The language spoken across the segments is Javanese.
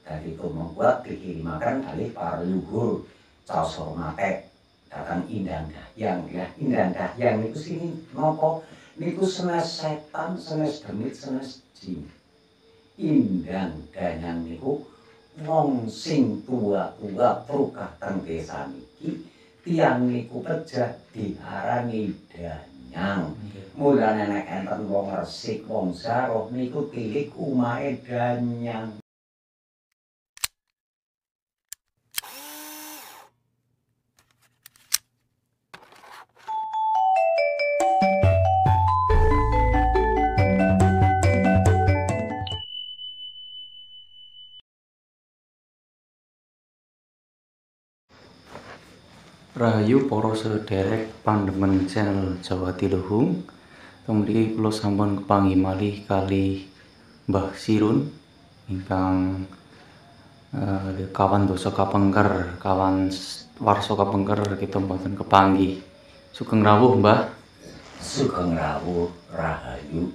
Dadi tumengkut dikirimaken kalih para leluhur caos hormate datang Indang Dahyang ya. Indang Dahyang niku sini napa niku senes setan, senes demit, senes jin. Indang Dahyang niku wong sing tua-tua prukah teng desa niki tiyang niku pejah diarani Danyang. Mulane nek enten wong resik, wong saroh niku tilik umahe Danyang. Rahayu para sederek pandemen channel Jawa Tiluhung. Mriki kula sampun kepanggih malih kali Mbah Sirun ingkang kawan dosa kapengker, kawan warsa kapengker kita mboten kepanggih. Sugeng rawuh, Mbah. Sugeng rawuh Rahayu.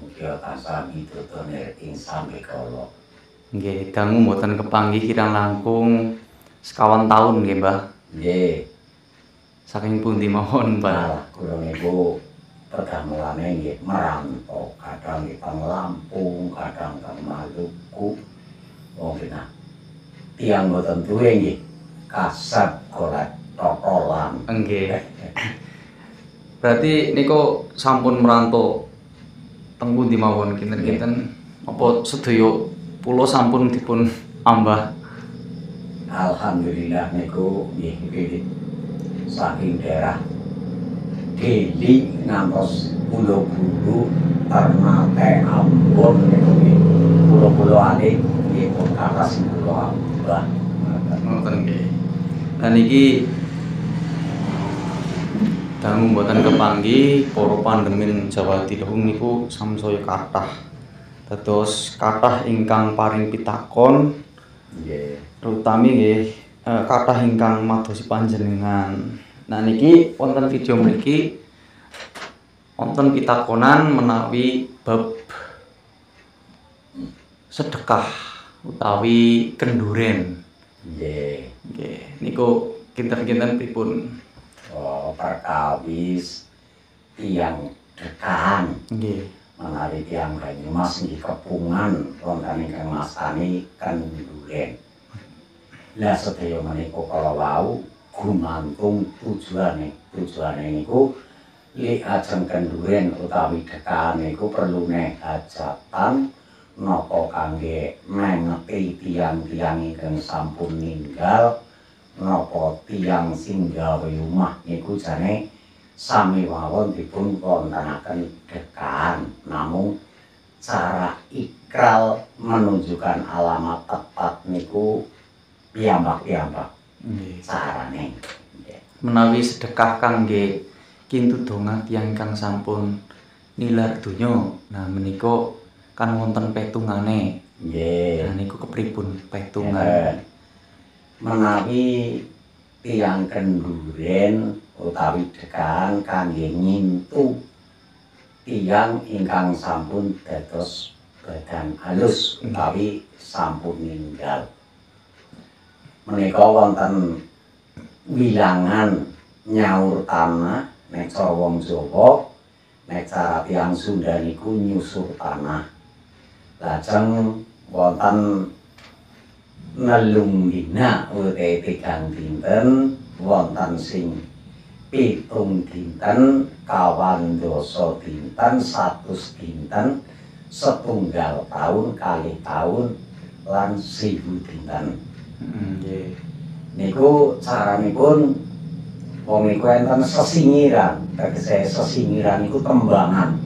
Mugia tansah mitutune ing sampe kala. Nggih, dangu mboten kepanggih kirang langkung sekawan taun nggih, Mbah. Nggih. Saking pundi mawon, Mbah? Kula niku pergamelane nggih merantau, kadang teng Lampung, kadang teng Maluku. Wong kena tiyang boten duwe nggih kasep golek totolan. Nggih. Berarti niku sampun merantau teng pundi mawon kinten-kinten apa sedaya pulo sampun dipun ambah? Alhamdulillah niku nggih saking daerah Deli ngantos Pulo-pulo Ternate Ambon niku nggih pulo-puloane nggih karas pulo Ambah. Ngoten nggih. Lah niki dangu mboten kepanggih para pandemen Jawa Tiluhung niku samsaya kathah. Dados kathah ingkang paring pitakon Nggih. terutami nggih kathah ingkang madosi panjenengan. Nah niki wonten video mriki wonten pitakonan menawi bab sedekah utawi kenduren. Nggih. Nggih, niku kinten-kinten pripun? Oh, perkawis tiyang dekahan. Nggih. Menawi tiyang Banyumas nggih kepungan wonten ingkang mastani kenduren. Lah sedaya menika kala wau gumantung tujuane niku li ajeng kenduren utawi dekahan niku perlune hajatan napa kangge mengeti tiyang-tiyang ingkang sampun ninggal napa tiyang sing gawe omah niku jane sami mawon dipun wontenaken dekahan, namung cara ikral menunjukkan alamat tepat niku piyambak-piyambak. Nggih. Carane. Menawi sedekah kangge kintudongan tiyang kang sampun nilar donya. Nah menika kan wonten petungane. Nggih. Nah niku kepripun petungan? Menawi tiyang kenduren utawi dekahan kangge nyintu tiyang ingkang sampun dados badan halus utawi sampun ninggal. Menika wonten wilangan nyaur tanah nek cara wong Jawa, nek cara tiyang Sunda niku nyusur tanah. Lajeng wonten nelung dina utawi 3 dinten wonten sing 7 dinten, 2 dinten, 100 dinten, 1 taun, 2 taun lan 1000 dinten. Nggih. Niku caranipun wong niku enten sesingiran, tegese sesingiran niku tembangan.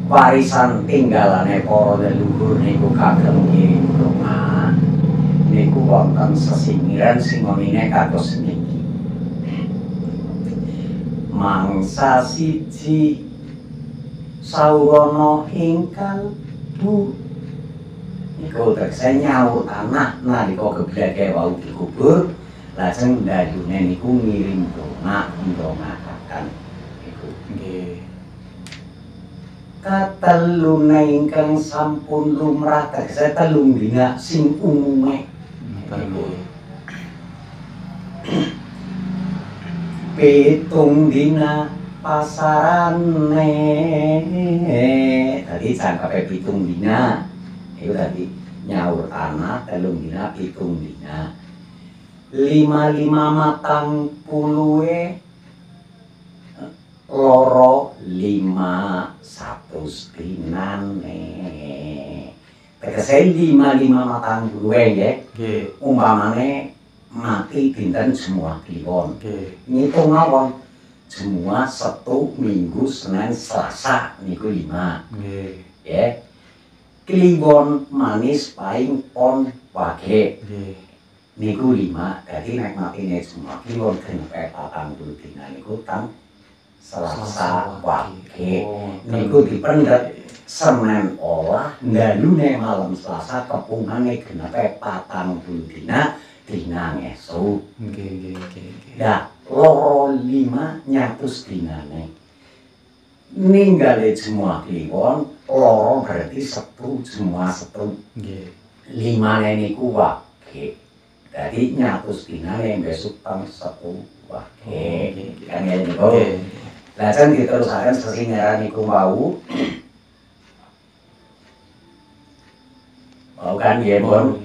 Warisan tinggalane para leluhur niku kagem ngirim donga. Niku wonten sesingiran sing ngene kados niki. Mangsa siji sawana ingkang niku tegese nyaur tanah nalika gebleke wau dikubur, lajeng ndayune niku ngirim donga ndongakaken niku. Nggih. Katelune ingkang sampun lumrah tegese telung dina sing umume. Pitung dina pasarane. Tadi cangkepe pitung dina. Iku tadi nyaur tanah telung dina pitung dina. 55 matang puluhe loro 500 dinane. Tegese 55 matang puluhe nggih. Nggih. Umpamane mati dinten semua kliwon. Nggih. Ngitung mawon semua Setu, Minggu, Senin, Selasa niku 5. Nggih. Nggih. Kliwon manis paing pon wage. Nggih. Niku 5. Dadi nek matine semua kliwon genep 40 dina niku tang Selasa wage. Niku dipendet Senin olah ndalune malam Selasa kepungane genep 40 dina. Dina ngesuk. Nggih. Lah, loro 5 nyatus dinane. Ninggale semua kliwon, loro berarti Setu, semua Setu. Nggih. 5 niku wage. Dadi nyatus dinane besok tang Setu wage. Kan ya niku. Lajeng diterusaken sesingeran niku wau. Wau kan nggih, Pun.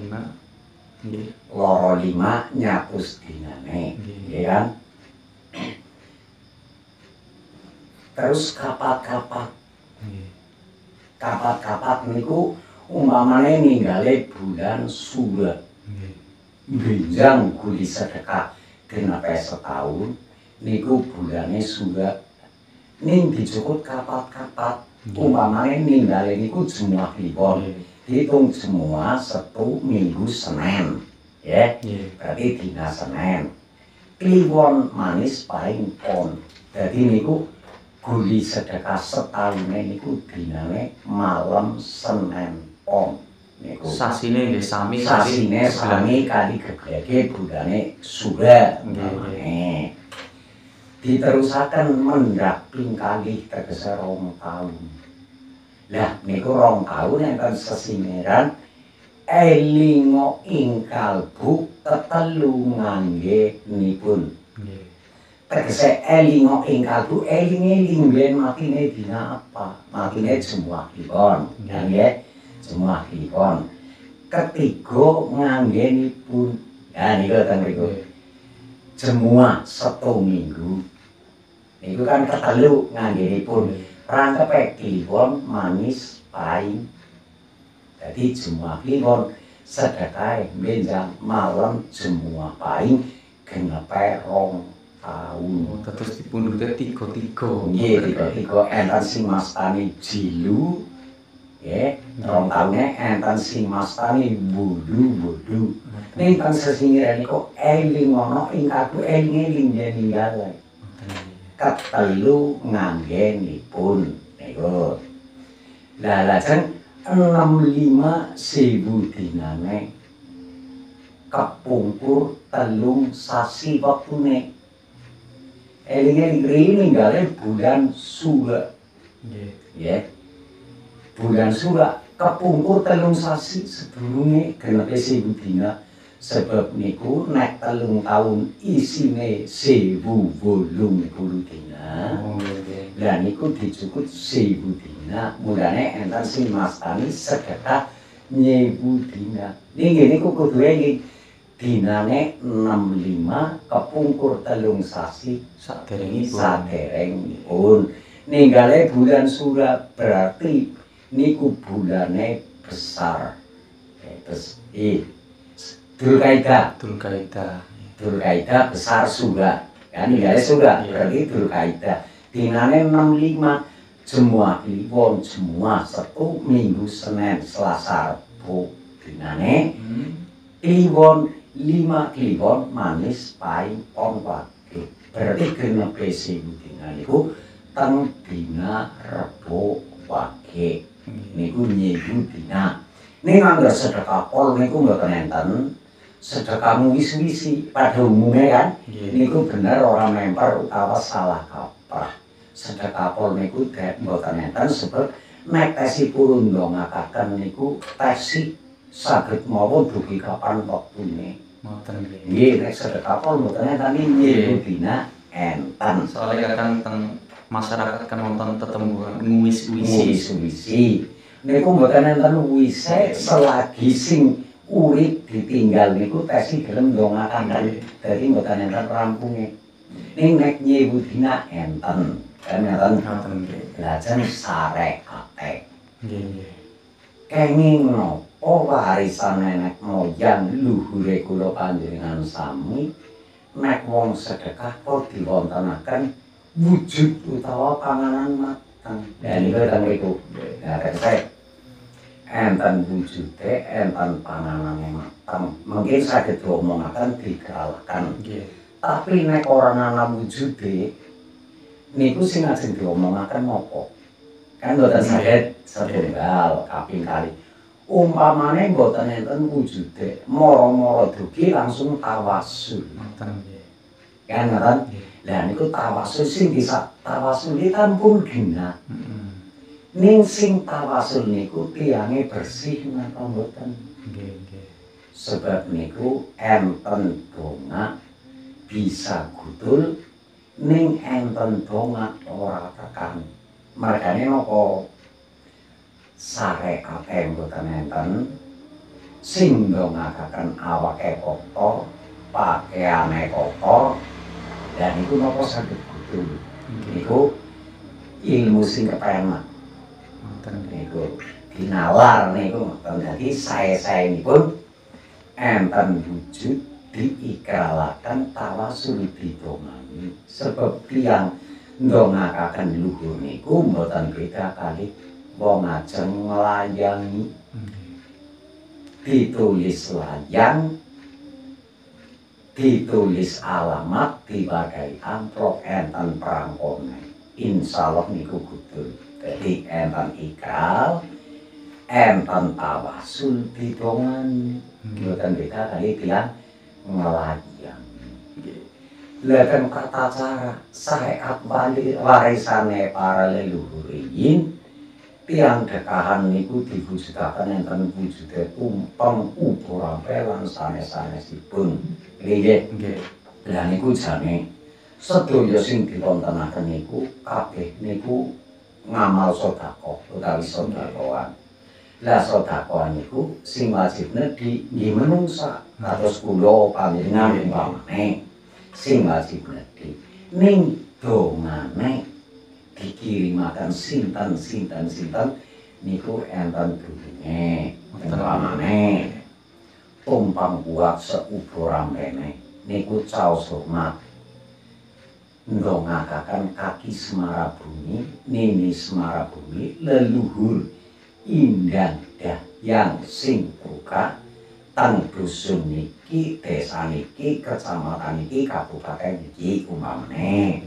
Nggih. Loro 5 nyatus dinane, nggih kan? Terus kapat-kapat. Kapat-kapat niku umpamane ninggale bulan Sura. Benjang guli sedekah genep setahun niku bulane Sura. Ning dicukut kapat-kapat umpamane ninggale niku semua kliwon. Dihitung semua Setu, Minggu, Senin. Ya, berarti dina Senin. Kliwon manis paling pon. Jadi niku guli sedekah setahune niku dinane malam Senin pon. Niku sasine nggih sami sasine sami kali gebleke bulane Sura. Nggih. Diterusaken mendhak ping kalih tegese 2 taun. Lah niku 2 taun enten sesingeran elingo ing kalbu tetelu ngangge nipun. Nggih. Tegese elingo ing kalbu eling-eling ben matine dina apa? Matine semua kliwon. Nggih. Semua kliwon. Ketiga ngangge nipun. Ya niku ten mriku. Semua Setu Minggu. Niku kan ketelu ngangge nipun. Rangkepe kliwon manis paing. Jadi semua kliwon sedekahe benjang malam semua paing genepe 2 taun. Terus dipundhute 3-3. Nggih, 3-3 enten sing mastani jilu. Nggih, 2 taune enten sing mastani wudu. Ning teng sesingire niku eling ana ing kalbu eling-eling yen ninggale. Ketelu ngangge nipun niku. Lah lajeng 65.000 dinane kepungkur telung sasi wektune. Eling-eling rene ninggale bulan Sura. Nggih. Bulan Sura kepungkur telung sasi sedurunge genepe 1000 dina. Sebab niku nek 3 taun isine 1080 dina. Lah niku dicukut 1000 dina. Mulane enten sing mastani sedekah 1000 dina. Nggih niku kudu eling dinane 65 kepungkur telung sasi saderengipun. Ninggale bulan Sura berarti niku bulane besar. Dzulkaidah besar Sura. Kan ninggale Sura berarti Dzulkaidah. Dinane 65 semua kliwon, semua Setu, Minggu, Senin, Selasa, Rabu. Dinane kliwon 5 kliwon manis paing pon wage. Berarti genepe 1000 dina niku teng dina Rebo wage. Niku 1000 dina. Ning angger sedekah pol niku mboten enten. Sedekah wis-wisi pada umumnya kan. Niku bener ora memper utawa salah kaprah. Sedekah pol niku mboten enten sebab nek tesipun ndongakaken niku tesi saged mawon dugi kapan wektune. Ngoten nggih. Nggih nek sedekah pun mboten enten nggih dina enten. Soalnya kadang teng masyarakat kan wonten tetembuhan nguwis-wisi. Wisi. Niku mboten enten wise selagi sing urip ditinggal niku tesi gelem ndongakaken. Dadi mboten enten rampunge. Ning nek nyewu dina enten. Kan enten. Ngoten nggih. Lajeng sarekate. Nggih. Kenging menapa warisan nenek moyang luhure kula panjenengan sami nek wong sedekah kok diwontenaken wujud utawa panganan mateng. Lah niku teng mriku. Lah saya enten wujude, enten panganane mateng. Mungkin saged diomongaken digalakaken. Nggih. Tapi nek ora ana wujude niku sing ajeng diomongaken napa? Kan mboten saged setunggal kaping kali. Umpamane mboten enten wujude, mara-mara dugi langsung tawasul. Ngoten nggih. Kan ngoten? Lah niku tawasul sing bisa tawasul iki kan pun genah. Ning sing tawasul niku tiyange bersih napa mboten? Nggih. Sebab niku enten donga bisa gudul ning enten donga ora tekan. Margane napa sarekate mboten enten sing ndongakaken awake kotor, pakaiane kotor, dan niku napa saged gudul. Niku ilmu sing kepenak. Ngoten nggih. Niku dinalar niku ngoten. Dadi sae-saenipun enten wujud diikralaken tawasul didongani. Sebab tiyang ndongakaken luhur niku mboten beda kali wong ajeng nglayangi. Ditulis layang, ditulis alamat, dipakai amplop enten prangkone. Insyaallah niku gudul. Jadi enten ikral, enten tawasul didongani. Mboten beda kali tiyang nglayang. Lha kan kata cara syariat warisane para leluhurin tiyang dekahan niku diwujudaken enten wujude tumpeng ubur ampe lan sanes-sanesipun. Nggih. Lah niku jane sedaya sing diwontenaken niku kabeh niku ngamal sedekah utawi sedekahan. Lah sedekah niku sing wajibne nggih menungsa kados kula panjenengan umpamane sing wajibne ning dongane dikirimaken sinten niku enten dununge umpamane tumpang buat seubur ampene niku caos hormat ndongakaken kaki Semara Bumi, Nini Semara Bumi, leluhur Indang Dahyang sing buka teng dusun niki, desa niki, kecamatan niki, kabupaten niki umpamane.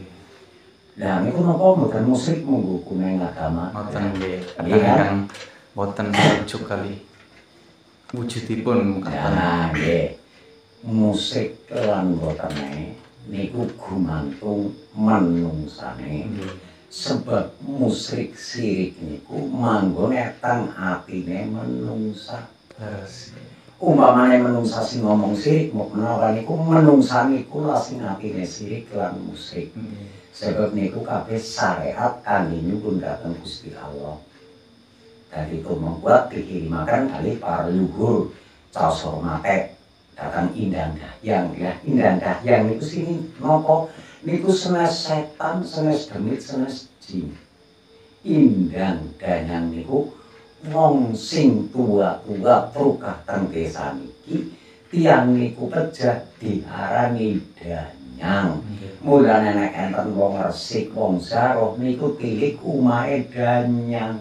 Lah niku napa mboten musyrik monggo kuneng agama. Ngoten nggih. Kadang boten rujuk kali wujudipun Nah, nggih. Musik lan botene niku gumantung menungsane. Sebab musrik sirik niku manggone teng atine menungsa. Umpamane menungsa sing ngomong sirik menawa niku menungsa niku lah sing atine sirik lan musrik. Sebab niku kabeh syariat kangge nyuwun dhateng Gusti Allah. Dadi tumengkut dikirimaken kali para leluhur caos hormate dhateng Indang Dahyang ya. Indang Dahyang niku sini napa niku senes setan, senes demit, senes jin. Indang Dahyang niku wong sing tua-tua prukah teng desa niki tiyang niku pejah diarani danyang. Mulane nek enten wong resik, wong saroh niku tilik umahe danyang.